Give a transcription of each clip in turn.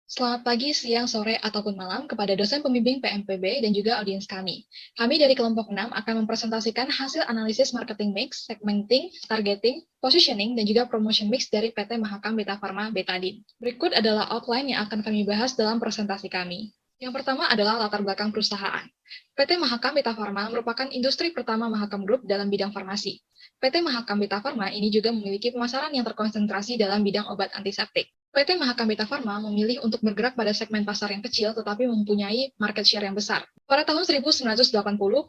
Selamat pagi, siang, sore, ataupun malam kepada dosen pembimbing PMPB dan juga audiens kami. Kami dari kelompok 6 akan mempresentasikan hasil analisis marketing mix, segmenting, targeting, positioning, dan juga promotion mix dari PT Mahakam Beta Pharma Betadine. Berikut adalah outline yang akan kami bahas dalam presentasi kami. Yang pertama adalah latar belakang perusahaan. PT Mahakam Beta Pharma merupakan industri pertama Mahakam Group dalam bidang farmasi. PT Mahakam Beta Pharma ini juga memiliki pemasaran yang terkonsentrasi dalam bidang obat antiseptik. PT Mahakam Beta Pharma memilih untuk bergerak pada segmen pasar yang kecil tetapi mempunyai market share yang besar. Pada tahun 1980,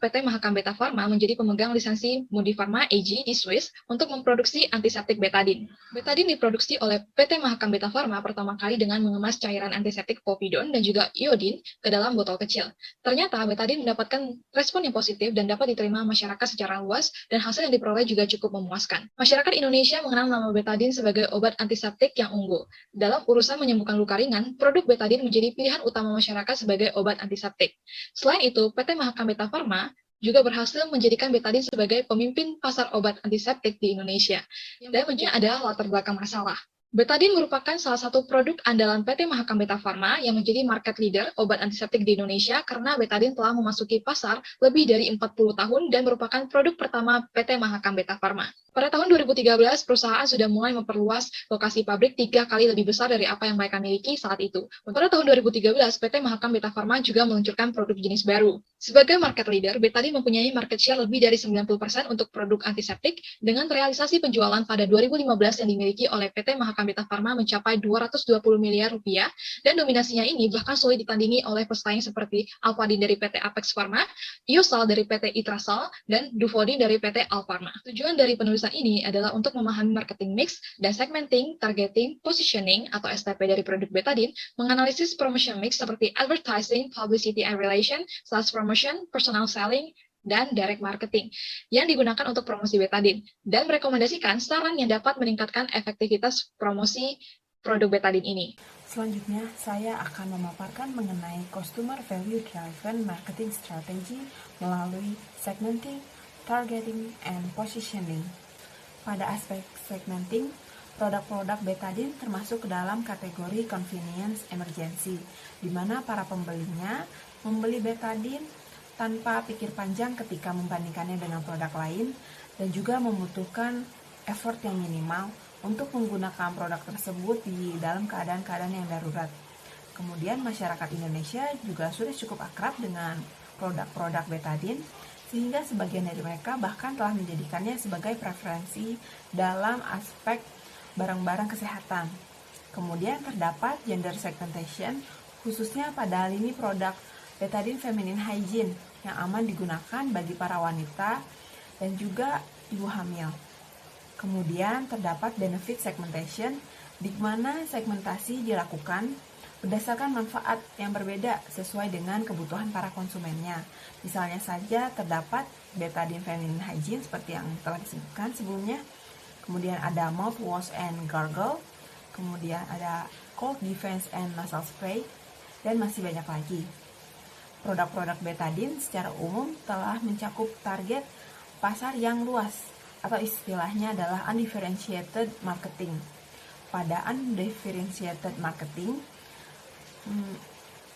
PT Mahakam Beta Pharma menjadi pemegang lisensi Mundipharma AG di Swiss untuk memproduksi antiseptik betadine. Betadine diproduksi oleh PT Mahakam Beta Pharma pertama kali dengan mengemas cairan antiseptik povidone dan juga iodine ke dalam botol kecil. Ternyata betadine mendapatkan respon yang positif dan dapat diterima masyarakat secara luas dan hasil yang diperoleh juga cukup memuaskan. Masyarakat Indonesia mengenal nama betadine sebagai obat antiseptik yang unggul. Dalam urusan menyembuhkan luka ringan, produk betadine menjadi pilihan utama masyarakat sebagai obat antiseptik. Selain itu, PT Mahakam Beta Pharma juga berhasil menjadikan betadine sebagai pemimpin pasar obat antiseptik di Indonesia. Dan kuncinya adalah latar belakang masalah. Betadine merupakan salah satu produk andalan PT Mahakam Beta Pharma yang menjadi market leader obat antiseptik di Indonesia karena betadine telah memasuki pasar lebih dari 40 tahun dan merupakan produk pertama PT Mahakam Beta Pharma. Pada tahun 2013, perusahaan sudah mulai memperluas lokasi pabrik 3 kali lebih besar dari apa yang mereka miliki saat itu. Pada tahun 2013, PT Mahakam Beta Pharma juga meluncurkan produk jenis baru. Sebagai market leader, Betadine mempunyai market share lebih dari 90% untuk produk antiseptik dengan realisasi penjualan pada 2015 yang dimiliki oleh PT Mahakam Beta Pharma mencapai 220 miliar rupiah dan dominasinya ini bahkan sulit ditandingi oleh pesaing seperti Alphadine dari PT Apex Pharma, Iosal dari PT Itrasal, dan Duvodin dari PT Alpharma. Tujuan dari penulisan ini adalah untuk memahami marketing mix dan segmenting, targeting, positioning atau STP dari produk betadine, menganalisis promotion mix seperti advertising, publicity and relation, sales promotion, personal selling, dan direct marketing yang digunakan untuk promosi betadine, dan merekomendasikan saran yang dapat meningkatkan efektivitas promosi produk betadine ini. Selanjutnya, saya akan memaparkan mengenai Customer Value Driven Marketing Strategy melalui segmenting, targeting, and positioning. Pada aspek segmenting, produk-produk betadine termasuk ke dalam kategori convenience emergency, di mana para pembelinya membeli betadine tanpa pikir panjang ketika membandingkannya dengan produk lain, dan juga membutuhkan effort yang minimal untuk menggunakan produk tersebut di dalam keadaan-keadaan yang darurat. Kemudian masyarakat Indonesia juga sudah cukup akrab dengan produk-produk betadine, sehingga sebagian dari mereka bahkan telah menjadikannya sebagai preferensi dalam aspek barang-barang kesehatan. Kemudian terdapat gender segmentation, khususnya pada lini produk betadine feminine hygiene yang aman digunakan bagi para wanita dan juga ibu hamil. Kemudian terdapat benefit segmentation, di mana segmentasi dilakukan berdasarkan manfaat yang berbeda sesuai dengan kebutuhan para konsumennya. Misalnya saja terdapat betadine feminine hygiene seperti yang telah disebutkan sebelumnya. Kemudian ada mouthwash and gargle, kemudian ada cold defense and nasal spray, dan masih banyak lagi. Produk-produk betadine secara umum telah mencakup target pasar yang luas, atau istilahnya adalah undifferentiated marketing. Pada undifferentiated marketing,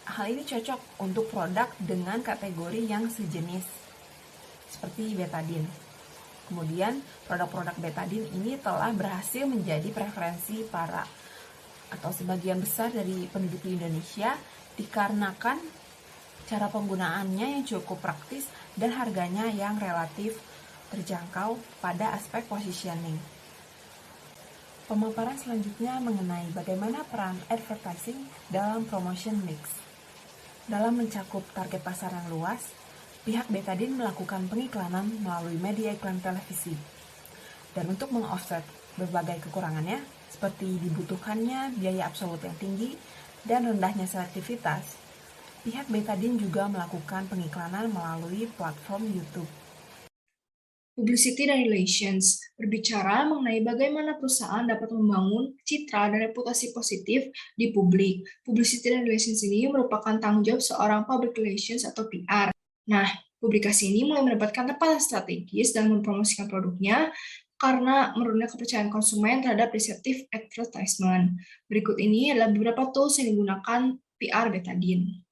hal ini cocok untuk produk dengan kategori yang sejenis seperti betadine. Kemudian produk-produk betadine ini telah berhasil menjadi preferensi para atau sebagian besar dari penduduk di Indonesia dikarenakan cara penggunaannya yang cukup praktis dan harganya yang relatif terjangkau pada aspek positioning. Pemaparan selanjutnya mengenai bagaimana peran advertising dalam promotion mix. Dalam mencakup target pasar yang luas, pihak betadine melakukan pengiklanan melalui media iklan televisi. Dan untuk meng-offset berbagai kekurangannya, seperti dibutuhkannya biaya absolut yang tinggi dan rendahnya selektivitas, pihak betadine juga melakukan pengiklanan melalui platform YouTube. Publicity dan Relations berbicara mengenai bagaimana perusahaan dapat membangun citra dan reputasi positif di publik. Publicity dan Relations ini merupakan tanggung jawab seorang public relations atau PR. Nah, publikasi ini mulai mendapatkan tempat strategis dalam mempromosikan produknya karena menurunnya kepercayaan konsumen terhadap deceptive advertisement. Berikut ini adalah beberapa tools yang digunakan PR betadine.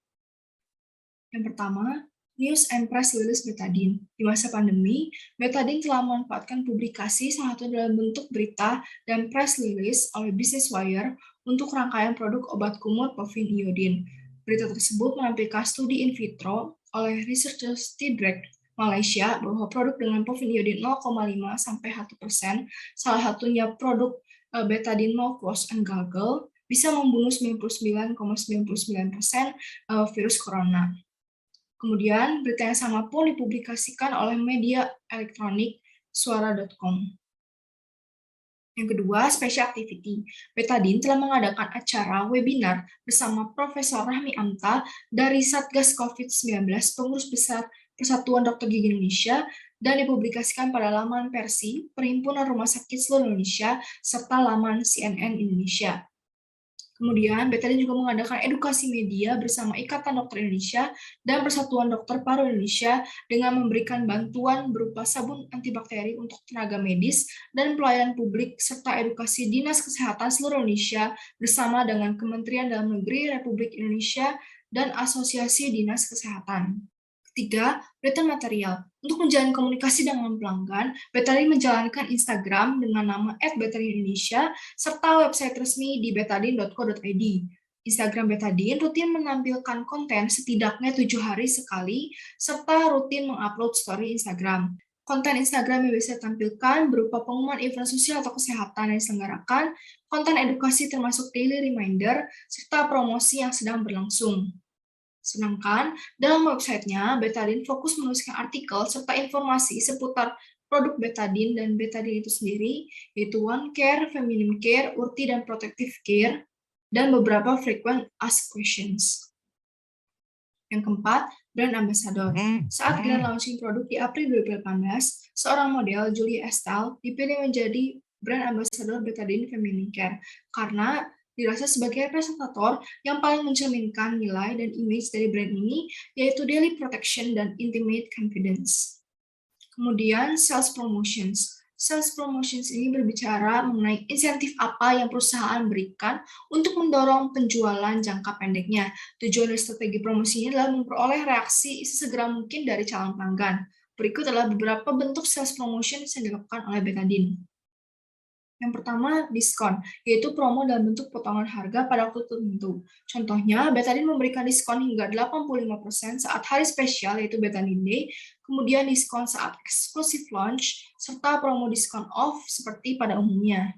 Yang pertama, news and press release betadine. Di masa pandemi, betadine telah memanfaatkan publikasi salah satu dalam bentuk berita dan press release oleh Business Wire untuk rangkaian produk obat kumur Pofin Iodine. Berita tersebut menampilkan studi in vitro oleh researchers Tidrek Malaysia bahwa produk dengan Pofin Iodine 0,5 sampai 1%, salah satunya produk betadine mouthwash and gargle, bisa membunuh 99,99% virus corona. Kemudian, berita yang sama pun dipublikasikan oleh media elektronik suara.com. Yang kedua, special activity. Betadine telah mengadakan acara webinar bersama Profesor Rahmi Amta dari Satgas COVID-19, pengurus besar Persatuan Dokter Gigi Indonesia, dan dipublikasikan pada laman Persi, Perhimpunan Rumah Sakit Seluruh Indonesia, serta laman CNN Indonesia. Kemudian, betadine juga mengadakan edukasi media bersama Ikatan Dokter Indonesia dan Persatuan Dokter Paru Indonesia dengan memberikan bantuan berupa sabun antibakteri untuk tenaga medis dan pelayanan publik serta edukasi Dinas Kesehatan seluruh Indonesia bersama dengan Kementerian Dalam Negeri Republik Indonesia dan Asosiasi Dinas Kesehatan. Ketiga, Betadine material. Untuk menjalin komunikasi dengan pelanggan, Betadine menjalankan Instagram dengan nama @betadineindonesia serta website resmi di betadine.co.id. Instagram Betadine rutin menampilkan konten setidaknya 7 hari sekali, serta rutin mengupload story Instagram. Konten Instagram yang bisa ditampilkan berupa pengumuman event sosial atau kesehatan yang diselenggarakan, konten edukasi termasuk daily reminder, serta promosi yang sedang berlangsung. Sedangkan dalam websitenya, Betadine fokus menuliskan artikel serta informasi seputar produk betadine dan betadine itu sendiri, yaitu One Care, Feminine Care, Urti, dan Protective Care, dan beberapa frequent asked questions. Yang keempat, brand ambassador. Saat grand launching produk di April 2018, seorang model, Julie Estelle, dipilih menjadi brand ambassador betadine Feminine Care karena dirasa sebagai representator yang paling mencerminkan nilai dan image dari brand ini, yaitu daily protection dan intimate confidence. Kemudian, sales promotions. Sales promotions ini berbicara mengenai insentif apa yang perusahaan berikan untuk mendorong penjualan jangka pendeknya. Tujuan dari strategi promosi ini adalah memperoleh reaksi sesegera mungkin dari calon pelanggan. Berikut adalah beberapa bentuk sales promotion yang dilakukan oleh betadine. Yang pertama, diskon, yaitu promo dalam bentuk potongan harga pada waktu tertentu. Contohnya, Betadine memberikan diskon hingga 85% saat hari spesial, yaitu Betadine Day, kemudian diskon saat eksklusif launch, serta promo diskon off seperti pada umumnya.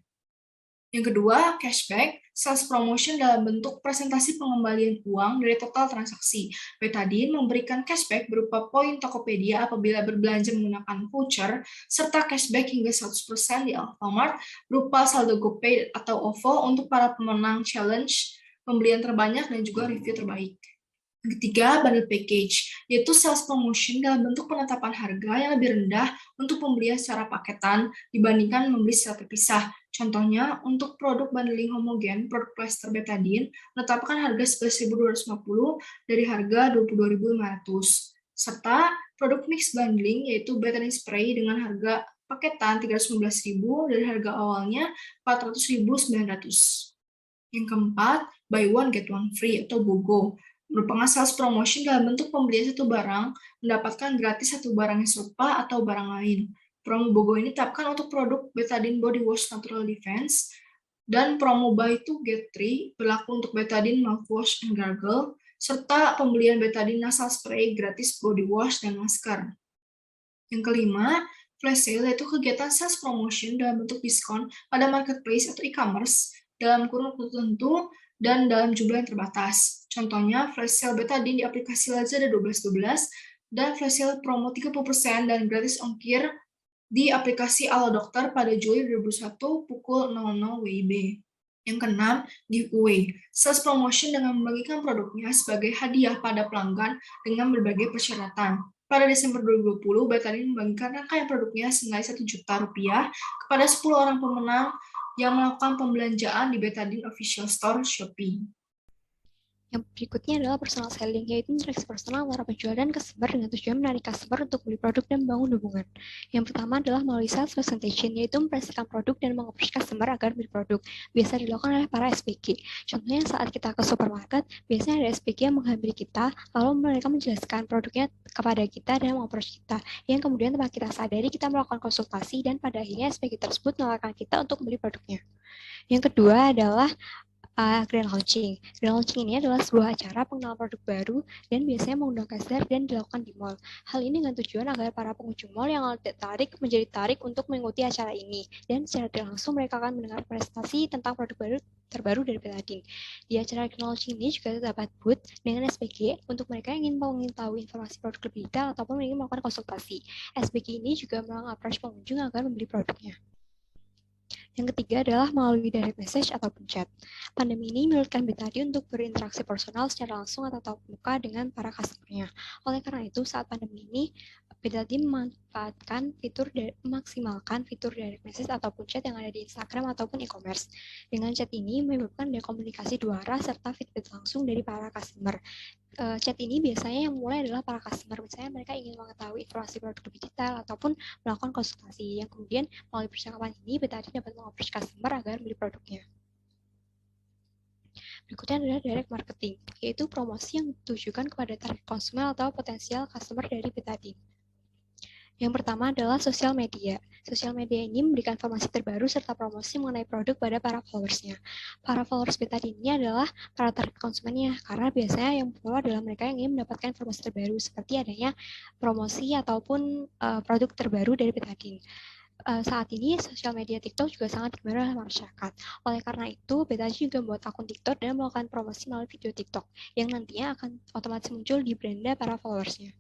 Yang kedua, cashback, sales promotion dalam bentuk presentasi pengembalian uang dari total transaksi. Betadine memberikan cashback berupa poin Tokopedia apabila berbelanja menggunakan voucher, serta cashback hingga 100% di Alfamart berupa saldo GoPay atau OVO untuk para pemenang challenge, pembelian terbanyak, dan juga review terbaik. Ketiga, bundle package, yaitu sales promotion dalam bentuk penetapan harga yang lebih rendah untuk pembelian secara paketan dibandingkan membeli secara terpisah. Contohnya, untuk produk bundling homogen, produk plester betadine, menetapkan harga 11.250 dari harga 22.500. Serta produk mix bundling, yaitu betadine spray dengan harga paketan 315.000 dari harga awalnya 400.900. Yang keempat, buy one get one free atau BOGO, merupakan sales promotion dalam bentuk pembelian satu barang mendapatkan gratis satu barang yang serupa atau barang lain. Promo BOGO ini ditetapkan untuk produk Betadine Body Wash Natural Defense, dan promo Buy 2 Get 3 berlaku untuk Betadine Mouthwash and Gargle, serta pembelian Betadine Nasal Spray gratis body wash dan masker. Yang kelima, flash sale, yaitu kegiatan sales promotion dalam bentuk diskon pada marketplace atau e-commerce dalam kurun waktu tertentu dan dalam jumlah yang terbatas. Contohnya, flash sale Betadine di aplikasi Lazada 12.12 dan flash sale promo 30% dan gratis ongkir di aplikasi Alo Dokter pada Juli 2021 pukul 00 WIB. Yang keenam, giveaway. Sales promotion dengan membagikan produknya sebagai hadiah pada pelanggan dengan berbagai persyaratan. Pada Desember 2020, Betadine membagikan rangkaian produknya senilai Rp1 juta kepada 10 orang pemenang yang melakukan pembelanjaan di Betadine Official Store Shopee. Yang berikutnya adalah personal selling, yaitu interaksi personal antara penjual dan customer dengan tujuan menarik customer untuk beli produk dan membangun hubungan. Yang pertama adalah melalui sales presentation, yaitu mempresentasikan produk dan mengapproach customer agar beli produk. Biasa dilakukan oleh para SPG. Contohnya saat kita ke supermarket, biasanya ada SPG yang menghampiri kita, lalu mereka menjelaskan produknya kepada kita dan mengapproach kita. Yang kemudian tanpa kita sadari, kita melakukan konsultasi dan pada akhirnya SPG tersebut menawarkan kita untuk membeli produknya. Yang kedua adalah Grand Launching. Grand Launching ini adalah sebuah acara pengenalan produk baru dan biasanya mengundang kasir dan dilakukan di mall. Hal ini dengan tujuan agar para pengunjung mall yang tertarik menjadi tertarik untuk mengikuti acara ini. Dan secara tidak langsung mereka akan mendengar presentasi tentang produk terbaru dari Betadine. Di acara Grand Launching ini juga terdapat booth dengan SPG untuk mereka yang ingin mengetahui informasi produk lebih detail ataupun ingin melakukan konsultasi. SPG ini juga mengapproach pengunjung agar membeli produknya. Yang ketiga adalah melalui direct message ataupun chat. Pandemi ini menyulitkan Betadine untuk berinteraksi personal secara langsung atau tatap muka dengan para customer-nya. Oleh karena itu, saat pandemi ini, Betadine memaksimalkan fitur direct message ataupun chat yang ada di Instagram ataupun e-commerce. Dengan chat ini menyebabkan ada komunikasi dua arah serta feedback langsung dari para customer. Chat ini biasanya yang mulai adalah para customer, misalnya mereka ingin mengetahui informasi produk lebih detail ataupun melakukan konsultasi, yang kemudian melalui percakapan ini Betadine dapat mengapproach customer agar beli produknya. Berikutnya adalah direct marketing, yaitu promosi yang ditujukan kepada target konsumen atau potensial customer dari Betadine. Yang pertama adalah sosial media. Sosial media ini memberikan informasi terbaru serta promosi mengenai produk pada para followers-nya. Para followers Betadine ini adalah para target konsumennya, karena biasanya yang follow adalah mereka yang ingin mendapatkan informasi terbaru, seperti adanya promosi ataupun produk terbaru dari Betadine. Saat ini, sosial media TikTok juga sangat digemari oleh masyarakat. Oleh karena itu, Betadine juga membuat akun TikTok dan melakukan promosi melalui video TikTok, yang nantinya akan otomatis muncul di beranda para followers-nya.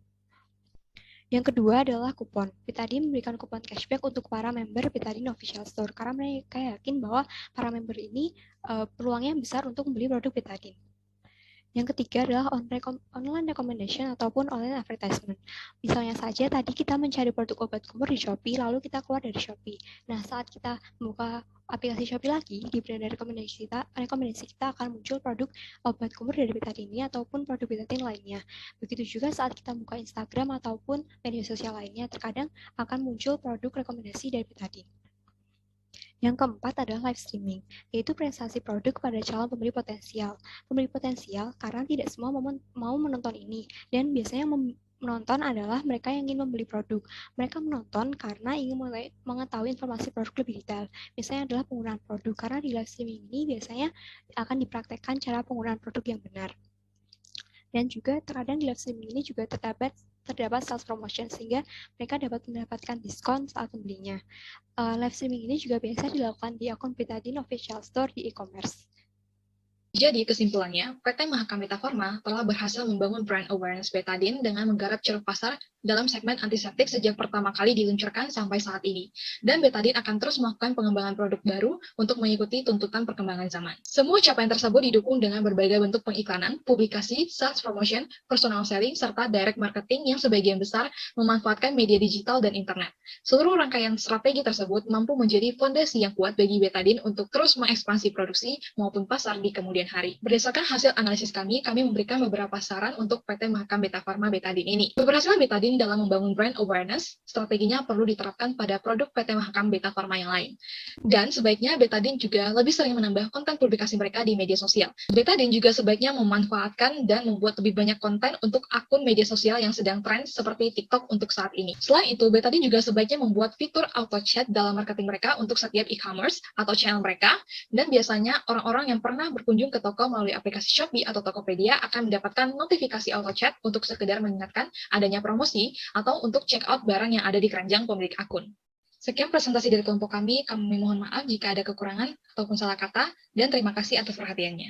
Yang kedua adalah kupon. Betadine memberikan kupon cashback untuk para member Betadine Official Store karena mereka yakin bahwa para member ini peluangnya besar untuk membeli produk Betadine. Yang ketiga adalah online recommendation ataupun online advertisement. Misalnya saja tadi kita mencari produk obat kumur di Shopee, lalu kita keluar dari Shopee. Nah, saat kita membuka aplikasi Shopee lagi, di beranda rekomendasi kita akan muncul produk obat kumur dari Betadine ataupun produk Betadine lainnya. Begitu juga saat kita buka Instagram ataupun media sosial lainnya, terkadang akan muncul produk rekomendasi dari Betadine. Yang keempat adalah live streaming, yaitu presentasi produk pada calon pembeli potensial. Pembeli potensial karena tidak semua mau menonton ini, dan biasanya menonton adalah mereka yang ingin membeli produk. Mereka menonton karena ingin mengetahui informasi produk lebih detail. Misalnya adalah penggunaan produk, karena di live streaming ini biasanya akan dipraktekkan cara penggunaan produk yang benar. Dan juga terkadang di live streaming ini juga terdapat sales promotion, sehingga mereka dapat mendapatkan diskon saat membelinya. Live streaming ini juga biasa dilakukan di akun Betadine Official Store di e-commerce. Jadi, kesimpulannya, PT Mahakam Beta Pharma telah berhasil membangun brand awareness Betadine dengan menggarap ceruk pasar dalam segmen antiseptik sejak pertama kali diluncurkan sampai saat ini. Dan Betadine akan terus melakukan pengembangan produk baru untuk mengikuti tuntutan perkembangan zaman. Semua capaian tersebut didukung dengan berbagai bentuk pengiklanan, publikasi, sales promotion, personal selling, serta direct marketing yang sebagian besar memanfaatkan media digital dan internet. Seluruh rangkaian strategi tersebut mampu menjadi fondasi yang kuat bagi Betadine untuk terus mengekspansi produksi maupun pasar di kemudian hari. Berdasarkan hasil analisis kami memberikan beberapa saran untuk PT Mahakam Beta Pharma Betadine ini. Keberhasilan Betadine dalam membangun brand awareness, strateginya perlu diterapkan pada produk PT Mahakam Beta Pharma yang lain. Dan sebaiknya Betadine juga lebih sering menambah konten publikasi mereka di media sosial. Betadine juga sebaiknya memanfaatkan dan membuat lebih banyak konten untuk akun media sosial yang sedang tren seperti TikTok untuk saat ini. Selain itu, Betadine juga sebaiknya membuat fitur auto chat dalam marketing mereka untuk setiap e-commerce atau channel mereka, dan biasanya orang-orang yang pernah berkunjung ke toko melalui aplikasi Shopee atau Tokopedia akan mendapatkan notifikasi auto chat untuk sekedar mengingatkan adanya promosi atau untuk check out barang yang ada di keranjang pemilik akun. Sekian presentasi dari kelompok kami mohon maaf jika ada kekurangan ataupun salah kata, dan terima kasih atas perhatiannya.